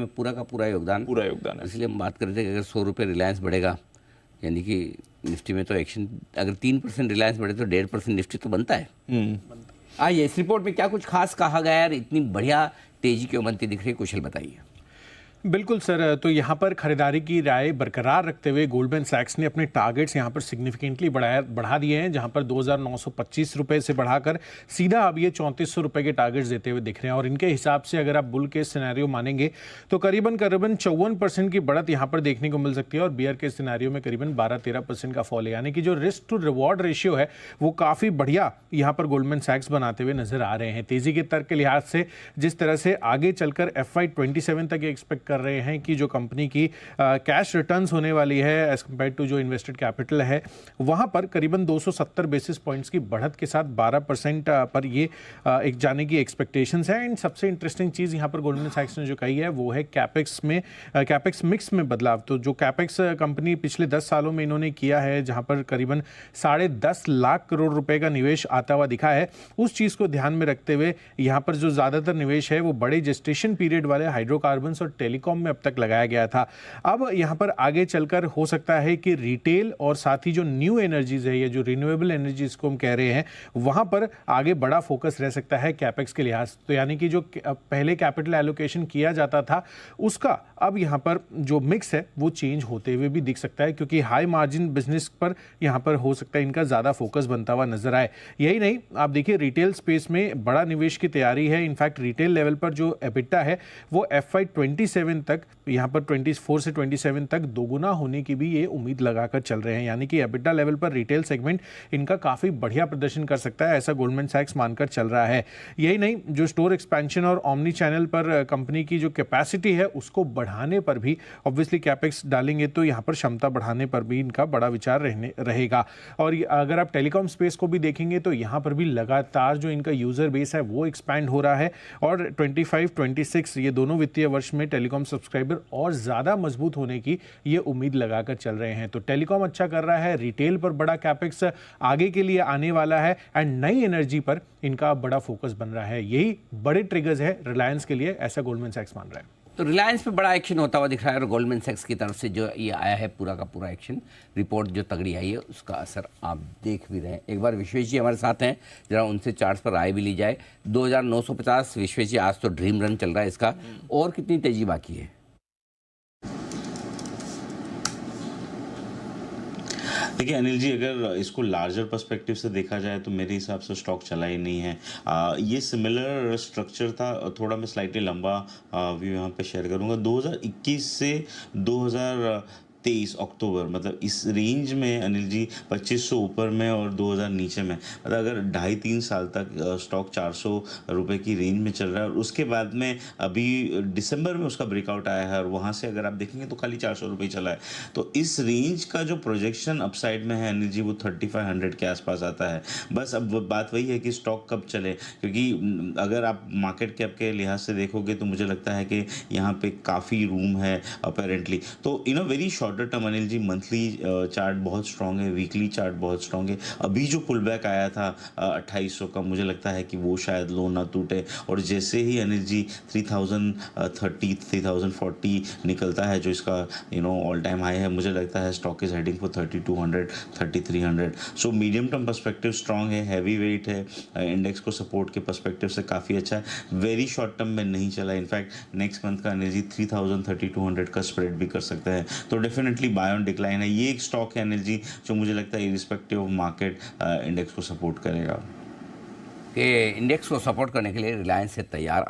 में पूरा का पूरा योगदान है। इसलिए हम बात कर रहे थे कि अगर 100 रुपये रिलायंस बढ़ेगा, यानी कि निफ्टी में तो एक्शन अगर 3% रिलायंस बढ़े तो 1.5% निफ्टी तो बनता है। आइए इस रिपोर्ट में क्या कुछ खास कहा गया है, इतनी बढ़िया तेजी क्यों बनती दिख रही है, कुशल बताइए। बिल्कुल सर, तो यहाँ पर खरीदारी की राय बरकरार रखते हुए गोल्डमैन सैक्स ने अपने टारगेट्स यहाँ पर सिग्निफिकेंटली बढ़ा दिए हैं, जहाँ पर 2,925 रुपये से बढ़ाकर सीधा अब ये 3,400 रुपये के टारगेट्स देते हुए दिख रहे हैं। और इनके हिसाब से अगर आप बुल केस सिनेरियो मानेंगे तो करीबन 54% की बढ़त यहाँ पर देखने को मिल सकती है और बियर के सिनेरियो में करीबन 12-13% का फॉल है। यानी कि जो रिस्क टू रिवॉर्ड रेशियो है वो काफ़ी बढ़िया यहाँ पर गोल्डमैन सैक्स बनाते हुए नजर आ रहे हैं। तेजी के तर्क के लिहाज से जिस तरह से आगे चलकर FY27 तक एक्सपेक्ट कर रहे हैं कि जो कंपनी की कैश रिटर्न्स होने वाली है एज कंपेयर टू जो इन्वेस्टेड कैपिटल है, वहां पर करीबन 270 बेसिस पॉइंट्स की बढ़त के साथ 12% पर ये एक जाने की एक्सपेक्टेशंस है। एंड सबसे इंटरेस्टिंग चीज़ यहाँ पर गोल्डमैन सैक्स ने जो कही है वो है कैपेक्स मिक्स में बदलाव। तो जो कैपेक्स कंपनी पिछले 10 सालों में इन्होंने किया है, जहां पर करीबन 10.5 लाख करोड़ रुपए का निवेश आता हुआ दिखा है, उस चीज़ को ध्यान में रखते हुए यहाँ पर जो ज़्यादातर निवेश है वो बड़े जेस्टेशन पीरियड वाले हाइड्रोकार्बन्स और टेलीकॉम में अब तक लगाया गया था। अब यहाँ पर आगे चलकर हो सकता है कि रिटेल और साथ ही जो न्यू एनर्जीज है या जो रिन्यूएबल एनर्जीज को हम कह रहे हैं, वहां पर आगे बड़ा फोकस रह सकता है कैपेक्स के लिहाज। तो यानी कि जो पहले कैपिटल एलोकेशन किया जाता था उसका अब यहाँ पर जो मिक्स है वो चेंज होते हुए भी दिख सकता है, क्योंकि हाई मार्जिन बिजनेस पर यहाँ पर हो सकता है इनका ज़्यादा फोकस बनता हुआ नजर आए। यही नहीं, आप देखिए रिटेल स्पेस में बड़ा निवेश की तैयारी है। इनफैक्ट रिटेल लेवल पर जो एबिटा है वो FY27 तक यहाँ पर 24 से 27 तक दोगुना होने की भी ये उम्मीद लगाकर चल रहे हैं। यानी कि एबिटा लेवल पर रिटेल सेगमेंट इनका काफ़ी बढ़िया प्रदर्शन कर सकता है, ऐसा गोल्डमैन सैक्स मानकर चल रहा है। यही नहीं, जो स्टोर एक्सपेंशन और ओमनी चैनल पर कंपनी की जो कैपेसिटी है उसको बढ़ाने पर भी ऑब्वियसली कैपेक्स डालेंगे, तो यहाँ पर क्षमता बढ़ाने पर भी इनका बड़ा विचार रहेगा। और अगर आप टेलीकॉम स्पेस को भी देखेंगे तो यहाँ पर भी लगातार जो इनका यूजर बेस है वो एक्सपैंड हो रहा है और 25-26 ये दोनों वित्तीय वर्ष में टेलीकॉम सब्सक्राइबर और ज़्यादा मजबूत होने की ये उम्मीद लगाकर चल रहे हैं। तो टेलीकॉम अच्छा कर रहा है, रिटेल पर बड़ा कैपेक्स आगे के लिए आने वाला है एंड नई एनर्जी पर इनका बड़ा फोकस बन रहा है। यही बड़े ट्रिगर्स है रिलायंस के लिए, ऐसा गोल्डमैन सैक्स मान रहा है। तो रिलायंस पे बड़ा एक्शन होता हुआ दिख रहा है और गोल्डमैन सैक्स की तरफ से जो ये आया है पूरा का पूरा एक्शन, रिपोर्ट जो तगड़ी आई है उसका असर आप देख भी रहे हैं। एक बार विश्वेश जी हमारे साथ हैं, जरा उनसे चार्ट्स पर राय भी ली जाए। 2,950 विश्वेश जी, आज तो ड्रीम रन चल रहा है इसका, और कितनी तेजी बाकी है? देखिए अनिल जी, अगर इसको लार्जर पर्सपेक्टिव से देखा जाए तो मेरे हिसाब से स्टॉक चला ही नहीं है। ये सिमिलर स्ट्रक्चर था, थोड़ा मैं स्लाइटली लंबा व्यू यहाँ पे शेयर करूँगा। 2021 से 2023 अक्टूबर, मतलब इस रेंज में अनिल जी 2500 ऊपर में और 2000 नीचे में, मतलब अगर 2.5-3 साल तक स्टॉक 400 रुपये की रेंज में चल रहा है और उसके बाद में अभी दिसंबर में उसका ब्रेकआउट आया है और वहाँ से अगर आप देखेंगे तो खाली 400 रुपये चला है। तो इस रेंज का जो प्रोजेक्शन अपसाइड में है अनिल जी वो 3500 के आसपास आता है। बस अब बात वही है कि स्टॉक कब चले, क्योंकि अगर आप मार्केट कैप के लिहाज से देखोगे तो मुझे लगता है कि यहाँ पे काफ़ी रूम है अपेरेंटली। तो in a very shorter term Anil ji monthly chart बहुत स्ट्रॉन्ग है, वीकली चार्ट बहुत स्ट्रॉन्ग है। अभी जो पुल बैक आया था 2800 का, मुझे लगता है कि वो शायद लो ना टूटे और जैसे ही अनिल जी 3030 3040 निकलता है जो इसका ऑल टाइम हाई है, मुझे लगता है stock is heading for 3200 3300। So medium term perspective strong है, हैवी वेट है, इंडेक्स को सपोर्ट के पर्सपेक्टिव से काफ़ी अच्छा है। वेरी शॉर्ट टर्म में नहीं चला, इनफैक्ट नेक्स्ट मंथ का अनिल जी 3000 3200 का स्प्रेड भी कर सकता है। तो डेफिनेटली बाय ऑन डिक्लाइन है। ये एक स्टॉक है अनिल जी जो मुझे लगता है इरिस्पेक्टिव ऑफ मार्केट इंडेक्स को सपोर्ट करेगा। कि इंडेक्स को सपोर्ट करने के लिए रिलायंस से तैयार।